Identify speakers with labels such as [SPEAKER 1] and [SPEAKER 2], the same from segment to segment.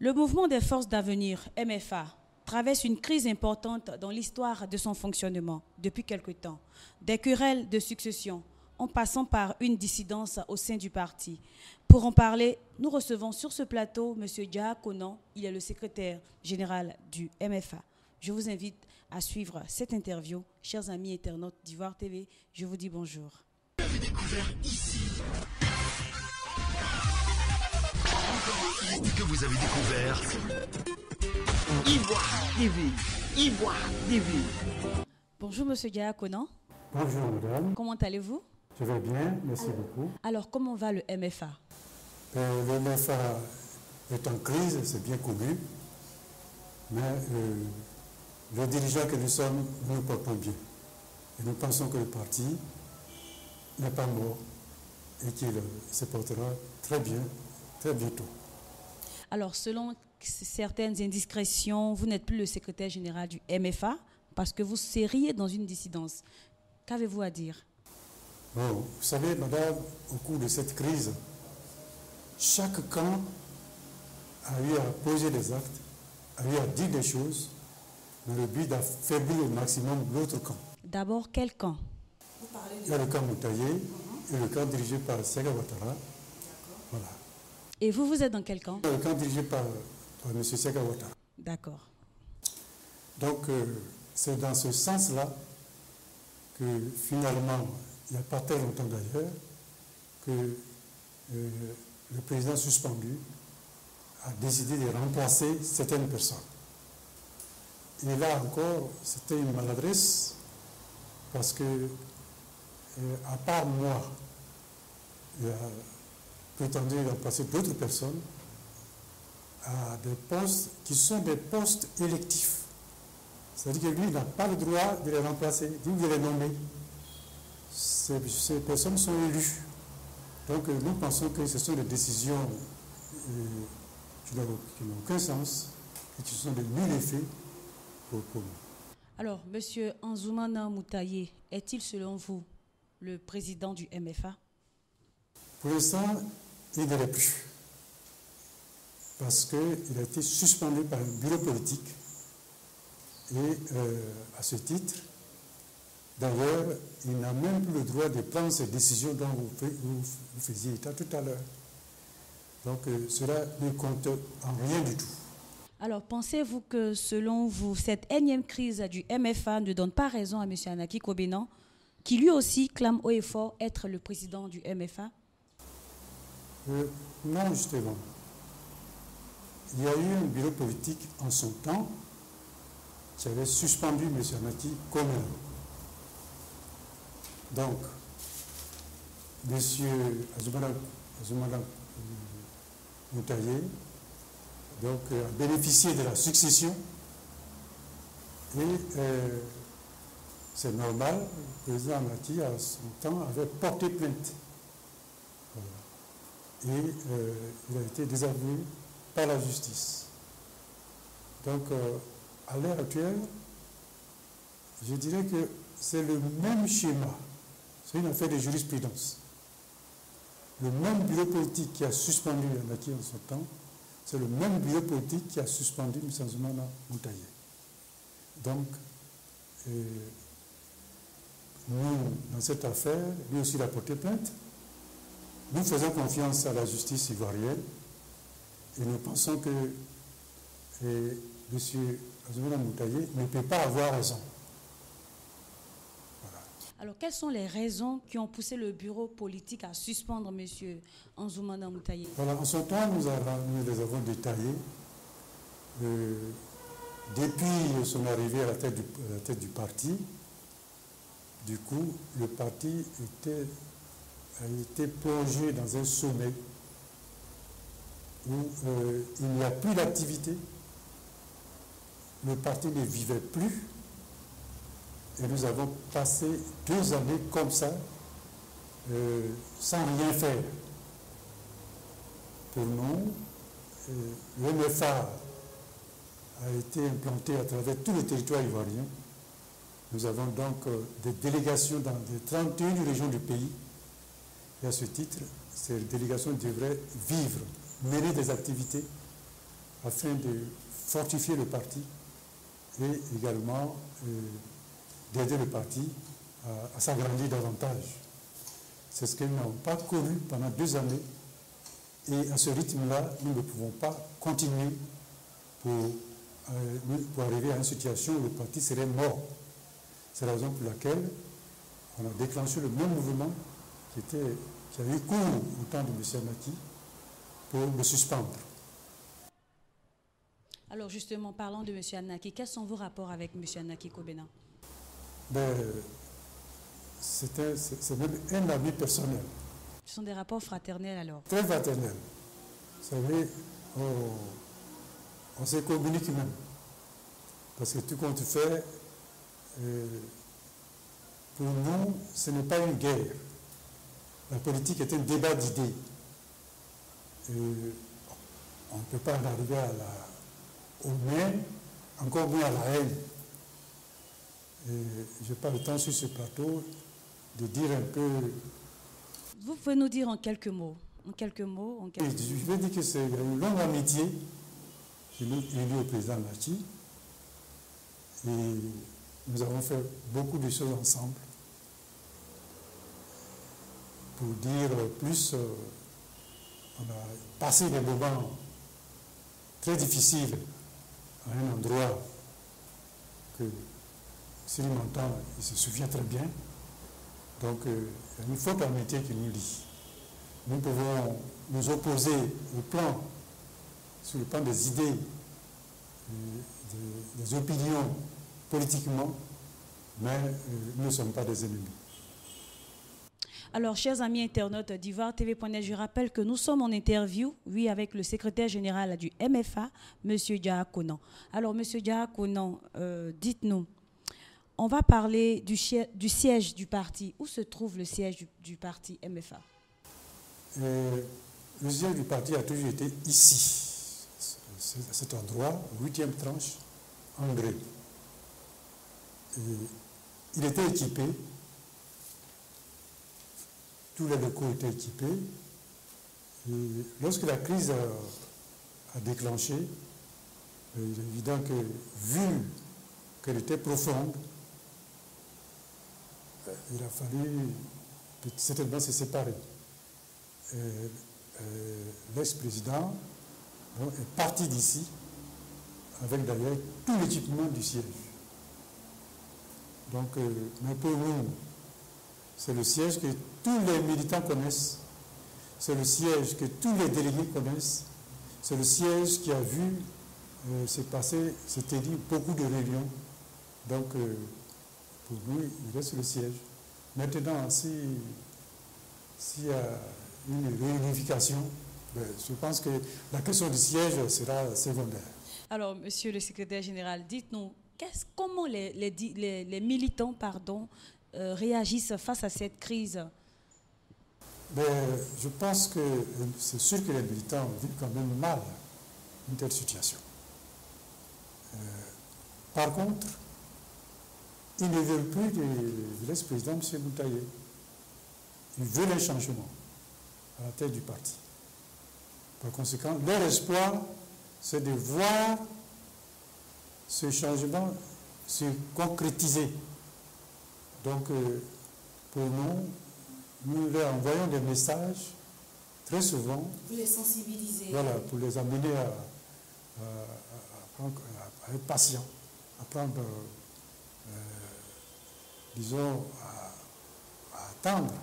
[SPEAKER 1] Le mouvement des forces d'avenir, MFA, traverse une crise importante dans l'histoire de son fonctionnement depuis quelque temps. Des querelles de succession, en passant par une dissidence au sein du parti. Pour en parler, nous recevons sur ce plateau M. Djaha Konan, il est le secrétaire général du MFA. Je vous invite à suivre cette interview. Chers amis internautes d'Ivoire TV, je vous dis bonjour.
[SPEAKER 2] Vous avez découvert ici. Que vous avez découvert Ivoire TV. Ivoire TV.
[SPEAKER 1] Bonjour M. Djaha Konan.
[SPEAKER 3] Bonjour madame.
[SPEAKER 1] Comment allez-vous?
[SPEAKER 3] Je vais bien, merci beaucoup.
[SPEAKER 1] Alors, comment va le MFA?
[SPEAKER 3] Le MFA est en crise, c'est bien connu, mais les dirigeants que nous sommes, nous nous portons bien. Et nous pensons que le parti n'est pas mort et qu'il se portera très bien, très bientôt.
[SPEAKER 1] Alors, selon certaines indiscrétions, vous n'êtes plus le secrétaire général du MFA parce que vous seriez dans une dissidence. Qu'avez-vous à dire?
[SPEAKER 3] Bon, vous savez, madame, au cours de cette crise, chaque camp a eu à poser des actes, a eu à dire des choses, dans le but d'affaiblir au maximum l'autre camp.
[SPEAKER 1] D'abord, quel camp?
[SPEAKER 3] Il y a le camp Moutaye et le camp dirigé par Séga Ouattara. Voilà.
[SPEAKER 1] Et vous, vous êtes dans quel camp?
[SPEAKER 3] Le camp dirigé par M. Séga Ouattara.
[SPEAKER 1] D'accord.
[SPEAKER 3] Donc, c'est dans ce sens-là que finalement, il n'y a pas très longtemps d'ailleurs, que le président suspendu a décidé de remplacer certaines personnes. Et là encore, c'était une maladresse parce que, à part moi, il a prétendu remplacer d'autres personnes à des postes qui sont des postes électifs. C'est-à-dire que lui n'a pas le droit de les remplacer, de les nommer. Ces personnes sont élues. Donc nous pensons que ce sont des décisions qui n'ont aucun sens et qui sont de nul effet pour nous.
[SPEAKER 1] Alors, M. Anzoumana Moutaye, est-il selon vous le président du MFA?
[SPEAKER 3] Pour l'instant, il ne l'est plus. Parce qu'il a été suspendu par un bureau politique. Et à ce titre, d'ailleurs, il n'a même plus le droit de prendre ces décisions dont vous faisiez état tout à l'heure. Donc cela ne compte en rien du tout.
[SPEAKER 1] Alors, pensez-vous que, selon vous, cette énième crise du MFA ne donne pas raison à M. Anaki Kobenan, qui lui aussi clame haut et fort être le président du MFA?
[SPEAKER 3] Non, justement. Il y a eu un bureau politique en son temps qui avait suspendu M. Anaki Kobenan. Donc, M. Anzoumana Moutaye a bénéficié de la succession et c'est normal, le président Anaki, à son temps, avait porté plainte. Voilà. Et il a été désavoué par la justice. Donc, à l'heure actuelle, je dirais que c'est le même schéma. C'est une affaire de jurisprudence. Le même bureau politique qui a suspendu Anaki en son temps, c'est le même bureau politique qui a suspendu M. Anzoumana Moutaye. Donc, nous, dans cette affaire, lui aussi il a porté plainte. Nous faisons confiance à la justice ivoirienne et nous pensons que M. Anzoumana Moutaye ne peut pas avoir raison.
[SPEAKER 1] Alors, quelles sont les raisons qui ont poussé le bureau politique à suspendre M. Anzoumana Moutaye?
[SPEAKER 3] Voilà, en son temps, nous les avons détaillés. Depuis son arrivée à la tête du parti, du coup, le parti a été plongé dans un sommet où il n'y a plus d'activité. Le parti ne vivait plus. Et nous avons passé 2 années comme ça, sans rien faire. Pour nous, le MFA a été implanté à travers tout le territoire ivoirien. Nous avons donc des délégations dans les 31 régions du pays. Et à ce titre, ces délégations devraient vivre, mener des activités afin de fortifier le parti et également d'aider le parti à s'agrandir davantage. C'est ce que nous n'avons pas connu pendant 2 années. Et à ce rythme-là, nous ne pouvons pas continuer pour arriver à une situation où le parti serait mort. C'est la raison pour laquelle on a déclenché le même mouvement qui a eu cours au temps de M. Anaki pour le suspendre.
[SPEAKER 1] Alors justement, parlons de M. Anaki. Quels sont vos rapports avec M. Anaki Kobena?
[SPEAKER 3] C'est même un ami personnel.
[SPEAKER 1] Ce sont des rapports fraternels alors? Très
[SPEAKER 3] fraternels. Vous savez, on se communique même. Parce que tout compte fait, pour nous, ce n'est pas une guerre. La politique est un débat d'idées. On ne peut pas en arriver au moins, encore moins à la haine. Je n'ai pas le temps sur ce plateau de dire un peu.
[SPEAKER 1] Vous pouvez nous dire en quelques mots?
[SPEAKER 3] Je vais dire que c'est une longue amitié qui nous unit au président Nachi. Et nous avons fait beaucoup de choses ensemble. Pour dire plus, on a passé des moments très difficiles à un endroit que, s'il m'entend, il se souvient très bien. Donc, il y a une forte amitié qui nous lie. Nous pouvons nous opposer sur le plan des idées, des opinions politiquement, mais nous ne sommes pas des ennemis.
[SPEAKER 1] Alors, chers amis internautes d'Ivoire TV.net, je rappelle que nous sommes en interview, oui, avec le secrétaire général du MFA, M. Djaha Konan. Alors, M. Djaha Konan, dites-nous, on va parler du siège du parti. Où se trouve le siège du parti MFA?
[SPEAKER 3] Le siège du parti a toujours été ici, à cet endroit, 8e tranche, en grès. Il était équipé, tous les locaux étaient équipés. Et lorsque la crise a déclenché, il est évident que, vu qu'elle était profonde, il a fallu certainement se séparer. L'ex-président est parti d'ici avec d'ailleurs tout l'équipement du siège. Donc, mais pour nous, c'est le siège que tous les militants connaissent, c'est le siège que tous les délégués connaissent, c'est le siège qui a vu se tenir beaucoup de réunions. Donc, pour nous, il reste le siège. Maintenant, s'il y a une réunification, je pense que la question du siège sera secondaire.
[SPEAKER 1] Alors, monsieur le secrétaire général, dites-nous, comment les militants réagissent face à cette crise?
[SPEAKER 3] Je pense que c'est sûr que les militants vivent quand même mal une telle situation. Par contre, ils ne veulent plus de l'ex-président M. Boutaye. Ils veulent un changement à la tête du parti. Par conséquent, leur espoir, c'est de voir ce changement se concrétiser. Donc, pour nous, nous leur envoyons des messages très souvent.
[SPEAKER 1] Pour les sensibiliser.
[SPEAKER 3] Voilà, pour les amener à être patients, à prendre, disons, à attendre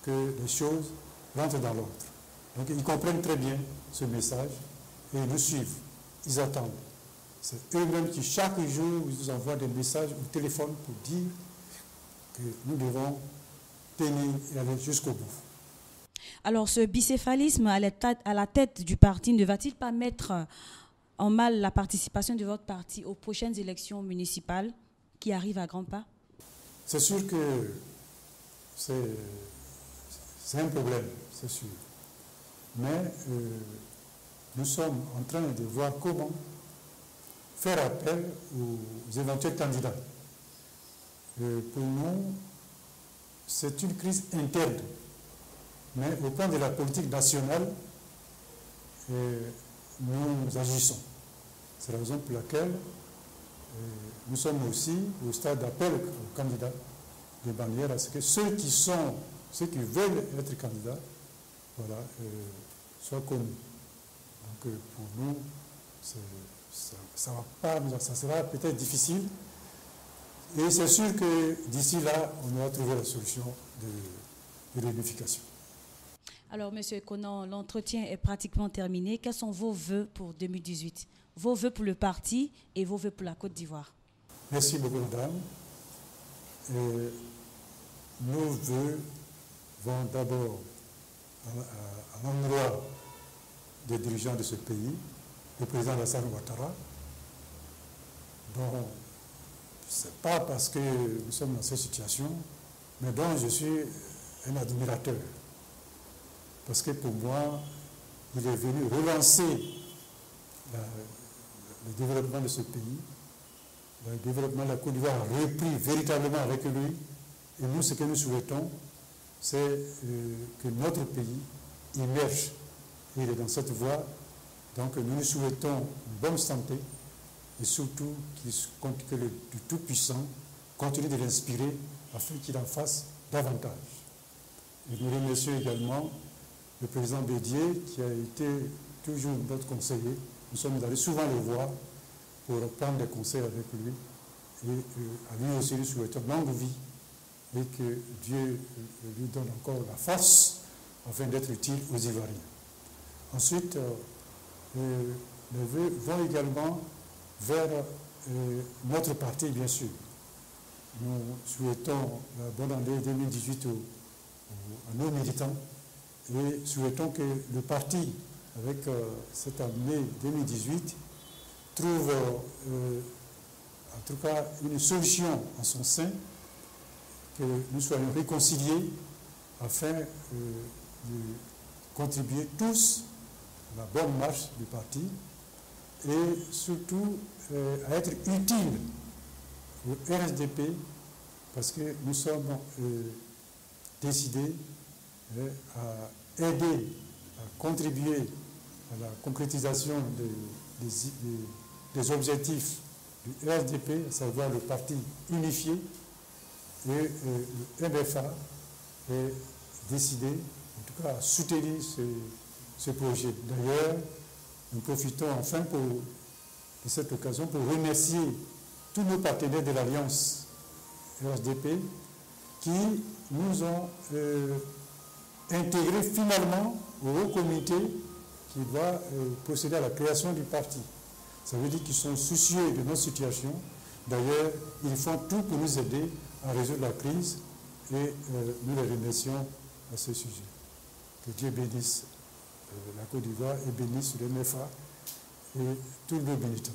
[SPEAKER 3] que les choses rentrent dans l'ordre. Donc, ils comprennent très bien ce message et ils nous suivent, ils attendent. C'est eux-mêmes qui, chaque jour, nous envoient des messages au téléphone pour dire que nous devons tenir et aller jusqu'au bout.
[SPEAKER 1] Alors, ce bicéphalisme à la tête du parti ne va-t-il pas mettre en mal la participation de votre parti aux prochaines élections municipales qui arrivent à grands pas?
[SPEAKER 3] C'est sûr que c'est un problème, c'est sûr. Mais nous sommes en train de voir comment faire appel aux éventuels candidats. Pour nous, c'est une crise interne. Mais au plan de la politique nationale, nous agissons. C'est la raison pour laquelle nous sommes aussi au stade d'appel aux candidats de manière à ce que ceux qui veulent être candidats, voilà, soient connus. Donc pour nous, ça sera peut-être difficile. Et c'est sûr que d'ici là, on aura trouvé la solution de réunification.
[SPEAKER 1] Alors, M. Konan, l'entretien est pratiquement terminé. Quels sont vos vœux pour 2018? Vos vœux pour le parti et vos vœux pour la Côte d'Ivoire?
[SPEAKER 3] Merci beaucoup, madame. Nos vœux vont d'abord à l'endroit des dirigeants de ce pays, le président Alassane Ouattara, dont ce n'est pas parce que nous sommes dans cette situation, mais dont je suis un admirateur. Parce que pour moi, il est venu relancer le développement de ce pays. Le développement de la Côte d'Ivoire a repris véritablement avec lui. Et nous, ce que nous souhaitons, c'est que notre pays émerge. Et il est dans cette voie. Donc nous nous souhaitons une bonne santé et surtout que le Tout-Puissant continue de l'inspirer afin qu'il en fasse davantage. Et nous remercions également le président Bédier qui a été toujours notre conseiller. Nous sommes allés souvent le voir pour prendre des conseils avec lui. Et à lui aussi, nous souhaitons longue vie et que Dieu lui donne encore la force afin d'être utile aux Ivoiriens. Ensuite, les vœux vont également vers notre parti, bien sûr. Nous souhaitons la bonne année 2018 à nos militants et souhaitons que le parti, avec cette année 2018, trouve en tout cas une solution en son sein, que nous soyons réconciliés afin de contribuer tous à la bonne marche du parti et surtout à être utiles au RSDP parce que nous sommes décidés à aider, à contribuer à la concrétisation des objectifs du RSDP, à savoir le parti unifié, et le MFA est décidé, en tout cas, à soutenir ce projet. D'ailleurs, nous profitons enfin de cette occasion pour remercier tous nos partenaires de l'Alliance RSDP qui nous ont intégrés finalement au haut comité qui va procéder à la création du parti. Ça veut dire qu'ils sont soucieux de notre situation. D'ailleurs, ils font tout pour nous aider à résoudre la crise et nous les remercions à ce sujet. Que Dieu bénisse la Côte d'Ivoire et bénisse le MFA et tous nos militants.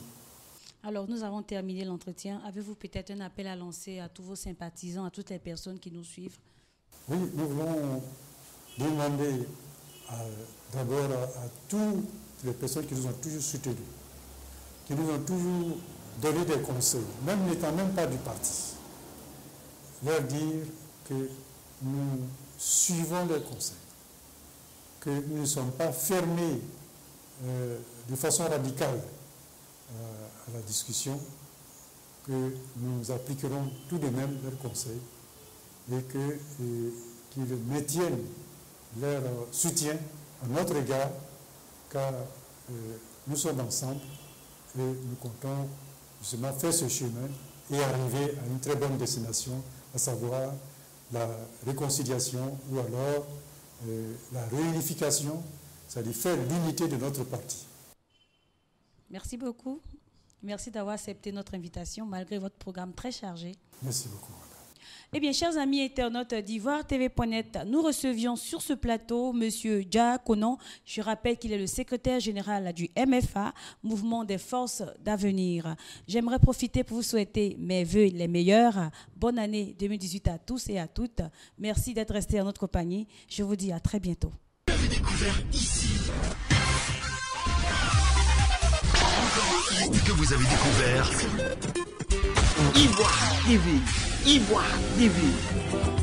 [SPEAKER 1] Alors, nous avons terminé l'entretien. Avez-vous peut-être un appel à lancer à tous vos sympathisants, à toutes les personnes qui nous suivent?
[SPEAKER 3] Oui, nous voulons demander d'abord à toutes les personnes qui nous ont toujours soutenus, qui nous ont toujours donné des conseils, même n'étant même pas du parti, leur dire que nous suivons leurs conseils, que nous ne sommes pas fermés de façon radicale à la discussion, que nous appliquerons tout de même leurs conseils et qu'ils maintiennent leur soutien à notre égard, car nous sommes ensemble et nous comptons justement faire ce chemin et arriver à une très bonne destination, à savoir la réconciliation ou alors la réunification, c'est-à-dire faire l'unité de notre parti.
[SPEAKER 1] Merci beaucoup. Merci d'avoir accepté notre invitation malgré votre programme très chargé.
[SPEAKER 3] Merci beaucoup.
[SPEAKER 1] Eh bien, chers amis internautes d'Ivoire TV.net, nous recevions sur ce plateau M. Dja Konan. Je rappelle qu'il est le secrétaire général du MFA, Mouvement des Forces d'Avenir. J'aimerais profiter pour vous souhaiter mes vœux les meilleurs. Bonne année 2018 à tous et à toutes. Merci d'être restés en notre compagnie. Je vous dis à très bientôt.
[SPEAKER 2] Vous avez découvert ici. Que vous avez découvert Ivoire TV. Ivoire TV.